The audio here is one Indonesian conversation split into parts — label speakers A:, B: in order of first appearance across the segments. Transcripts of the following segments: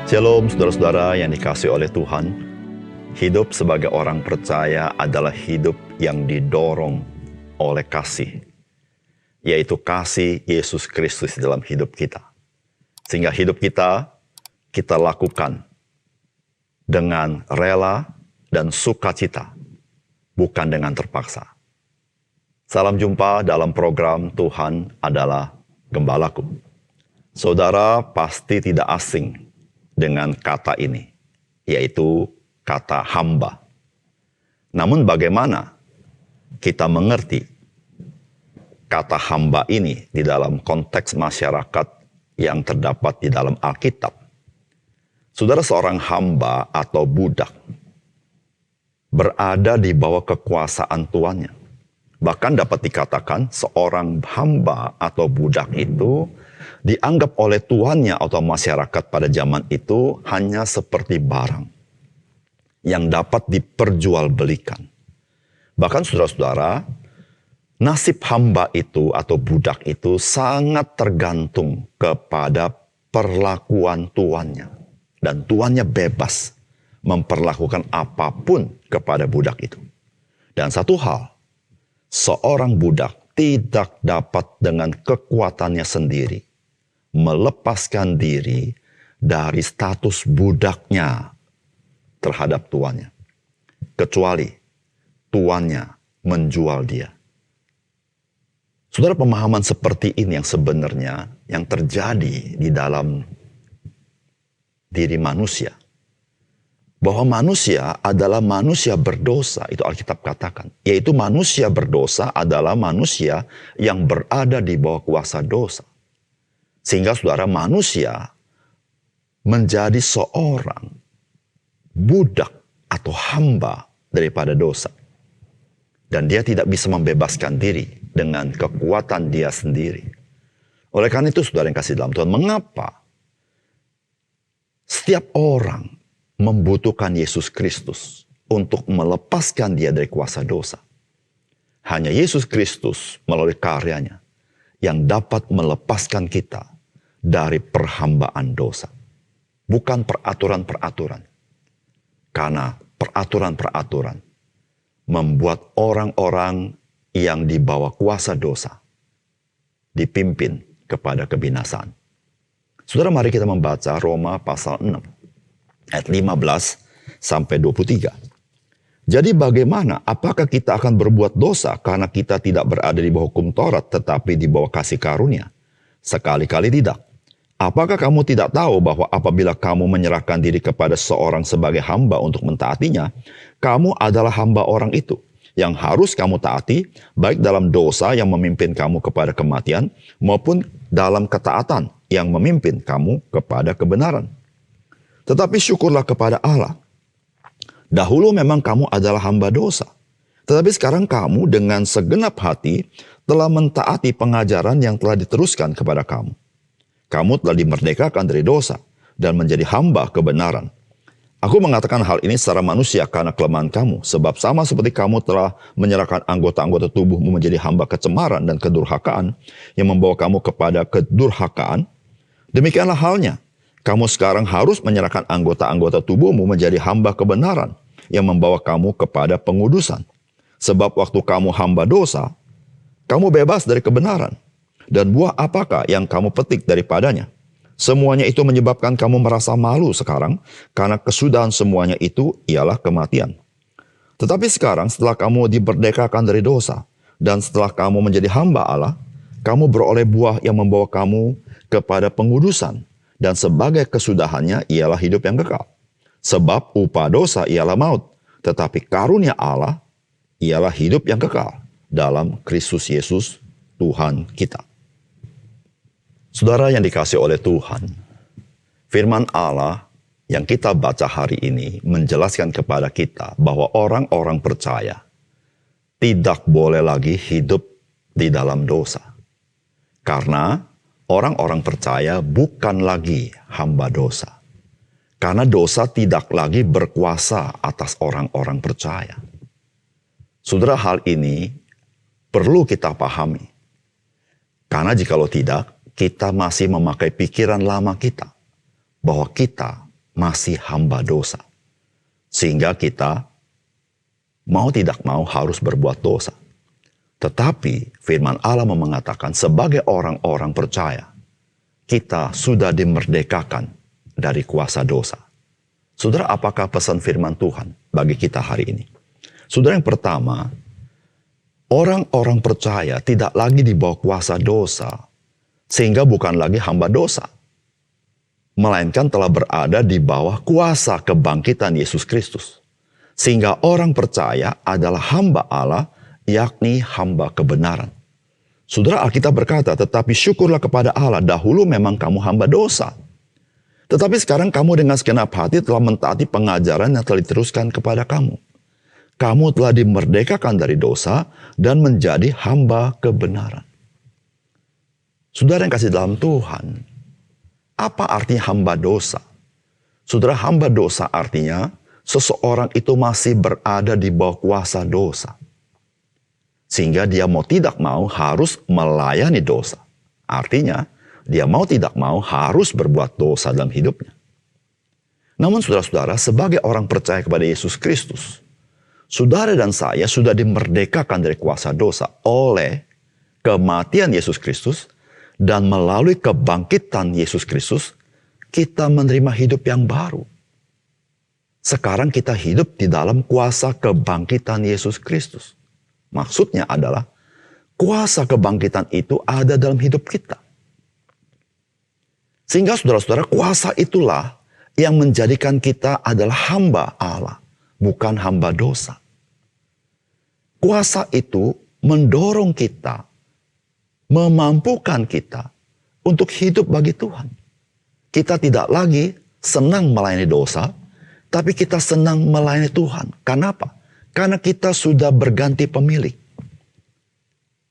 A: Shalom saudara-saudara yang dikasihi oleh Tuhan. Hidup sebagai orang percaya adalah hidup yang didorong oleh kasih, yaitu kasih Yesus Kristus dalam hidup kita. Sehingga hidup kita lakukan dengan rela dan sukacita, bukan dengan terpaksa. Salam jumpa dalam program Tuhan adalah Gembalaku. Saudara pasti tidak asing dengan kata ini, yaitu kata hamba. Namun bagaimana kita mengerti kata hamba ini di dalam konteks masyarakat yang terdapat di dalam Alkitab? Saudara, seorang hamba atau budak berada di bawah kekuasaan tuannya. Bahkan dapat dikatakan seorang hamba atau budak itu dianggap oleh tuannya atau masyarakat pada zaman itu hanya seperti barang yang dapat diperjualbelikan. Bahkan saudara-saudara, nasib hamba itu atau budak itu sangat tergantung kepada perlakuan tuannya. Dan tuannya bebas memperlakukan apapun kepada budak itu. Dan satu hal, seorang budak tidak dapat dengan kekuatannya sendiri melepaskan diri dari status budaknya terhadap tuannya, kecuali tuannya menjual dia. Saudara, pemahaman seperti ini yang sebenarnya yang terjadi di dalam diri manusia, bahwa manusia adalah manusia berdosa, itu Alkitab katakan, yaitu manusia berdosa adalah manusia yang berada di bawah kuasa dosa. Sehingga saudara, manusia menjadi seorang budak atau hamba daripada dosa. Dan dia tidak bisa membebaskan diri dengan kekuatan dia sendiri. Oleh karena itu saudara yang kasih dalam Tuhan, mengapa setiap orang membutuhkan Yesus Kristus untuk melepaskan dia dari kuasa dosa? Hanya Yesus Kristus melalui karyanya yang dapat melepaskan kita dari perhambaan dosa. Bukan peraturan-peraturan. Karena peraturan-peraturan membuat orang-orang yang di bawah kuasa dosa dipimpin kepada kebinasaan. Saudara, mari kita membaca Roma pasal 6 ayat 15 sampai 23. Jadi bagaimana? Apakah kita akan berbuat dosa karena kita tidak berada di bawah hukum Taurat tetapi di bawah kasih karunia? Sekali-kali tidak. Apakah kamu tidak tahu bahwa apabila kamu menyerahkan diri kepada seorang sebagai hamba untuk mentaatinya, kamu adalah hamba orang itu yang harus kamu taati, baik dalam dosa yang memimpin kamu kepada kematian, maupun dalam ketaatan yang memimpin kamu kepada kebenaran. Tetapi syukurlah kepada Allah. Dahulu memang kamu adalah hamba dosa, tetapi sekarang kamu dengan segenap hati telah mentaati pengajaran yang telah diteruskan kepada kamu. Kamu telah dimerdekakan dari dosa dan menjadi hamba kebenaran. Aku mengatakan hal ini secara manusia karena kelemahan kamu, sebab sama seperti kamu telah menyerahkan anggota-anggota tubuhmu menjadi hamba kecemaran dan kedurhakaan yang membawa kamu kepada kedurhakaan, demikianlah halnya. Kamu sekarang harus menyerahkan anggota-anggota tubuhmu menjadi hamba kebenaran yang membawa kamu kepada pengudusan. Sebab waktu kamu hamba dosa, kamu bebas dari kebenaran. Dan buah apakah yang kamu petik daripadanya? Semuanya itu menyebabkan kamu merasa malu sekarang, karena kesudahan semuanya itu ialah kematian. Tetapi sekarang setelah kamu dimerdekakan dari dosa, dan setelah kamu menjadi hamba Allah, kamu beroleh buah yang membawa kamu kepada pengudusan, dan sebagai kesudahannya ialah hidup yang kekal. Sebab upah dosa ialah maut, tetapi karunia Allah ialah hidup yang kekal dalam Kristus Yesus Tuhan kita. Saudara yang dikasihi oleh Tuhan, firman Allah yang kita baca hari ini menjelaskan kepada kita bahwa orang-orang percaya tidak boleh lagi hidup di dalam dosa. Karena orang-orang percaya bukan lagi hamba dosa. Karena dosa tidak lagi berkuasa atas orang-orang percaya. Saudara, hal ini perlu kita pahami. Karena jikalau tidak, kita masih memakai pikiran lama kita bahwa kita masih hamba dosa. Sehingga kita mau tidak mau harus berbuat dosa. Tetapi firman Allah mengatakan sebagai orang-orang percaya, kita sudah dimerdekakan dari kuasa dosa. Saudara, apakah pesan firman Tuhan bagi kita hari ini? Saudara, yang pertama, orang-orang percaya tidak lagi di bawah kuasa dosa, sehingga bukan lagi hamba dosa, melainkan telah berada di bawah kuasa kebangkitan Yesus Kristus. Sehingga orang percaya adalah hamba Allah, yakni hamba kebenaran. Saudara, Alkitab berkata, tetapi syukurlah kepada Allah, dahulu memang kamu hamba dosa. Tetapi sekarang kamu dengan segenap hati telah mentaati pengajaran yang telah diteruskan kepada kamu. Kamu telah dimerdekakan dari dosa dan menjadi hamba kebenaran. Saudara yang kasih dalam Tuhan, apa artinya hamba dosa? Saudara, hamba dosa artinya seseorang itu masih berada di bawah kuasa dosa. Sehingga dia mau tidak mau harus melayani dosa. Artinya, dia mau tidak mau harus berbuat dosa dalam hidupnya. Namun saudara-saudara, sebagai orang percaya kepada Yesus Kristus, saudara dan saya sudah dimerdekakan dari kuasa dosa oleh kematian Yesus Kristus. Dan melalui kebangkitan Yesus Kristus, kita menerima hidup yang baru. Sekarang kita hidup di dalam kuasa kebangkitan Yesus Kristus. Maksudnya adalah, kuasa kebangkitan itu ada dalam hidup kita. Sehingga saudara-saudara, kuasa itulah yang menjadikan kita adalah hamba Allah, bukan hamba dosa. Kuasa itu mendorong kita, memampukan kita untuk hidup bagi Tuhan. Kita tidak lagi senang melayani dosa, tapi kita senang melayani Tuhan. Kenapa? Karena kita sudah berganti pemilik.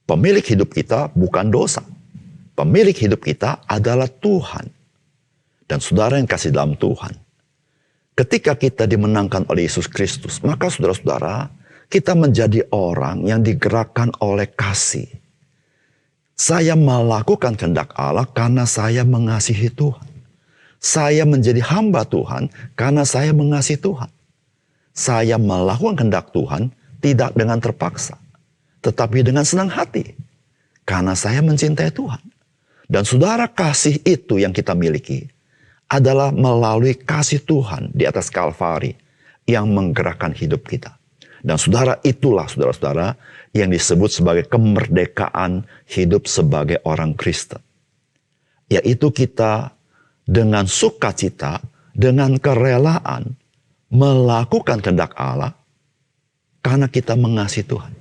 A: Pemilik hidup kita bukan dosa. Pemilik hidup kita adalah Tuhan. Dan saudara yang kasih dalam Tuhan, ketika kita dimenangkan oleh Yesus Kristus, maka saudara-saudara, kita menjadi orang yang digerakkan oleh kasih. Saya melakukan kehendak Allah karena saya mengasihi Tuhan. Saya menjadi hamba Tuhan karena saya mengasihi Tuhan. Saya melakukan kehendak Tuhan tidak dengan terpaksa, tetapi dengan senang hati. Karena saya mencintai Tuhan. Dan saudara, kasih itu yang kita miliki adalah melalui kasih Tuhan di atas Kalvari yang menggerakkan hidup kita. Dan saudara, itulah saudara-saudara yang disebut sebagai kemerdekaan hidup sebagai orang Kristen. Yaitu kita dengan sukacita, dengan kerelaan, melakukan kehendak Allah karena kita mengasihi Tuhan.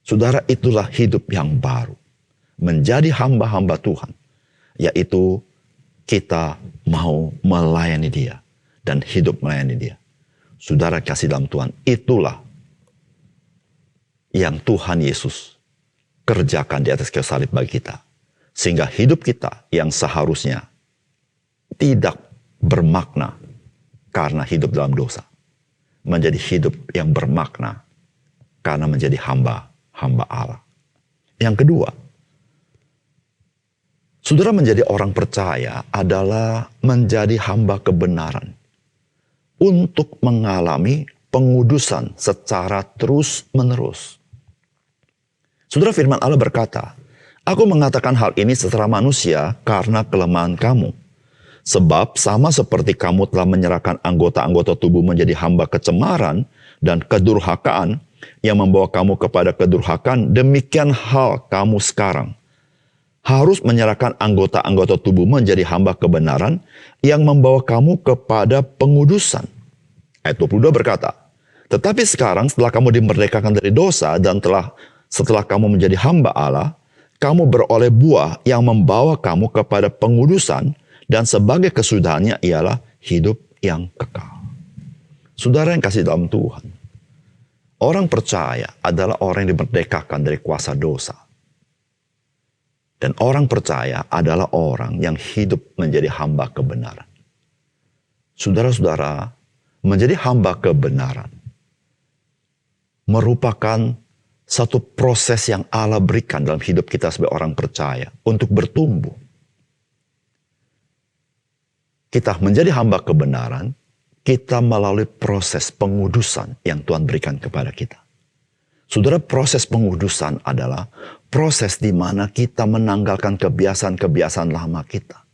A: Saudara, itulah hidup yang baru. Menjadi hamba-hamba Tuhan. Yaitu kita mau melayani Dia dan hidup melayani Dia. Saudara kasih dalam Tuhan, itulah yang Tuhan Yesus kerjakan di atas kayu salib bagi kita. Sehingga hidup kita yang seharusnya tidak bermakna karena hidup dalam dosa, menjadi hidup yang bermakna karena menjadi hamba Allah. Yang kedua, saudara, menjadi orang percaya adalah menjadi hamba kebenaran untuk mengalami pengudusan secara terus-menerus. Saudara, firman Allah berkata, aku mengatakan hal ini secara manusia karena kelemahan kamu. Sebab sama seperti kamu telah menyerahkan anggota-anggota tubuh menjadi hamba kecemaran dan kedurhakaan yang membawa kamu kepada kedurhakaan, demikian hal kamu sekarang harus menyerahkan anggota-anggota tubuh menjadi hamba kebenaran yang membawa kamu kepada pengudusan. Ayat 22 berkata, tetapi sekarang setelah kamu dimerdekakan dari dosa dan setelah kamu menjadi hamba Allah, kamu beroleh buah yang membawa kamu kepada pengudusan dan sebagai kesudahannya ialah hidup yang kekal. Saudara yang kasih dalam Tuhan, orang percaya adalah orang yang dimerdekakan dari kuasa dosa. Dan orang percaya adalah orang yang hidup menjadi hamba kebenaran. Saudara-saudara, menjadi hamba kebenaran merupakan satu proses yang Allah berikan dalam hidup kita sebagai orang percaya untuk bertumbuh. kita menjadi hamba kebenaran, kita melalui proses pengudusan yang Tuhan berikan kepada kita. Saudara, proses pengudusan adalah proses di mana kita menanggalkan kebiasaan-kebiasaan lama kita.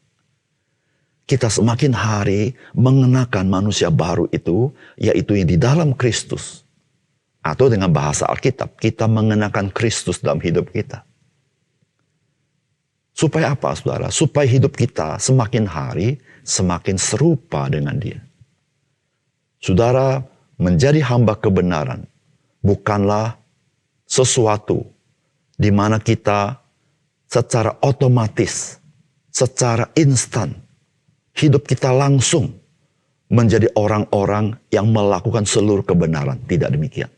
A: Kita semakin hari mengenakan manusia baru itu, yaitu yang di dalam Kristus. Atau dengan bahasa Alkitab, kita mengenakan Kristus dalam hidup kita. Supaya apa, saudara? Supaya hidup kita semakin hari, semakin serupa dengan Dia. Saudara, menjadi hamba kebenaran bukanlah sesuatu di mana kita secara otomatis, secara instan, hidup kita langsung menjadi orang-orang yang melakukan seluruh kebenaran. Tidak demikian.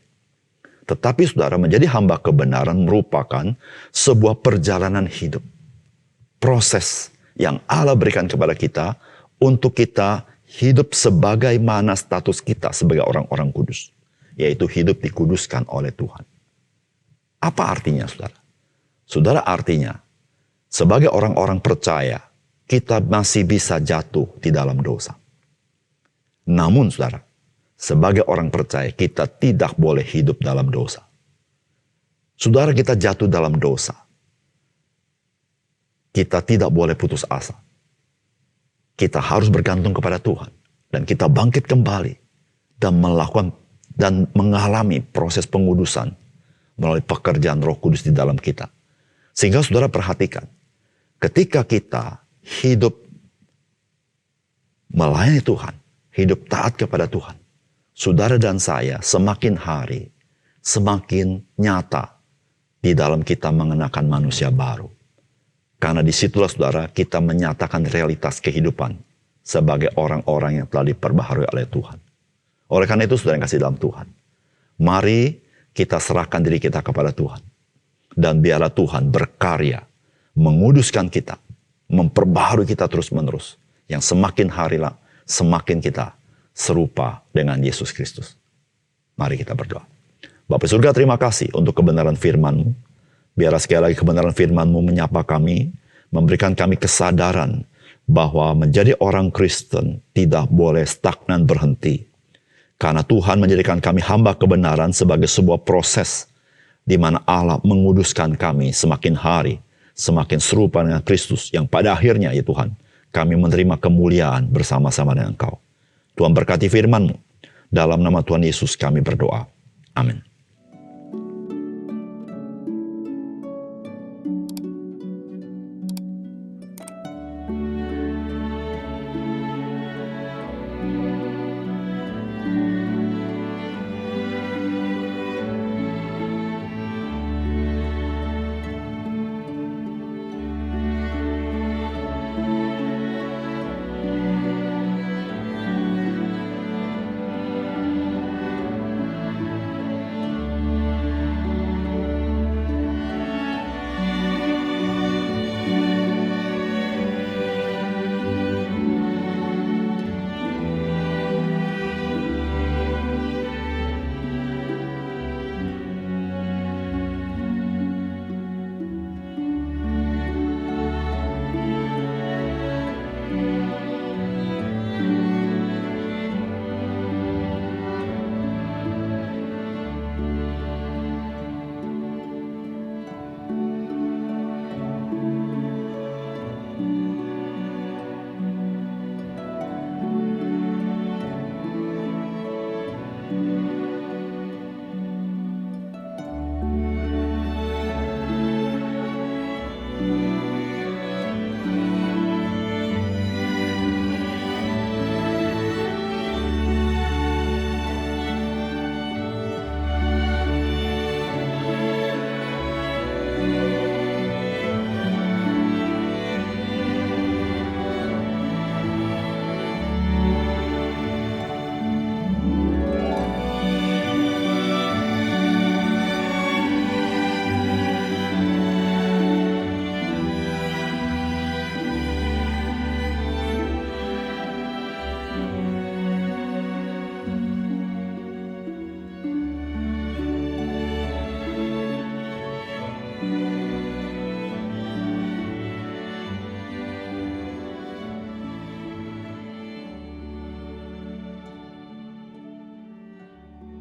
A: Tetapi saudara, menjadi hamba kebenaran merupakan sebuah perjalanan hidup. Proses yang Allah berikan kepada kita untuk kita hidup sebagaimana status kita sebagai orang-orang kudus. Yaitu hidup dikuduskan oleh Tuhan. Apa artinya, saudara? Saudara, artinya sebagai orang-orang percaya, kita masih bisa jatuh di dalam dosa. Namun, saudara, sebagai orang percaya, kita tidak boleh hidup dalam dosa. Saudara, kita jatuh dalam dosa. Kita tidak boleh putus asa. Kita harus bergantung kepada Tuhan. Dan kita bangkit kembali dan melakukan dan mengalami proses pengudusan melalui pekerjaan Roh Kudus di dalam kita. Sehingga saudara perhatikan, ketika kita hidup melayani Tuhan, hidup taat kepada Tuhan, saudara dan saya semakin hari, semakin nyata di dalam kita mengenakan manusia baru. Karena disitulah saudara kita menyatakan realitas kehidupan sebagai orang-orang yang telah diperbaharui oleh Tuhan. Oleh karena itu saudara yang kasih dalam Tuhan, mari kita serahkan diri kita kepada Tuhan. Dan biarlah Tuhan berkarya, menguduskan kita, memperbaharui kita terus-menerus. Yang semakin harilah, semakin kita serupa dengan Yesus Kristus. Mari kita berdoa. Bapa surga, terima kasih untuk kebenaran firman-Mu. Biarlah sekali lagi kebenaran firman-Mu menyapa kami, memberikan kami kesadaran bahwa menjadi orang Kristen tidak boleh stagnan berhenti. Karena Tuhan menjadikan kami hamba kebenaran sebagai sebuah proses di mana Allah menguduskan kami semakin hari, semakin serupa dengan Kristus yang pada akhirnya ya Tuhan, kami menerima kemuliaan bersama-sama dengan Engkau. Tuhan berkati firman-Mu. Dalam nama Tuhan Yesus kami berdoa. Amin.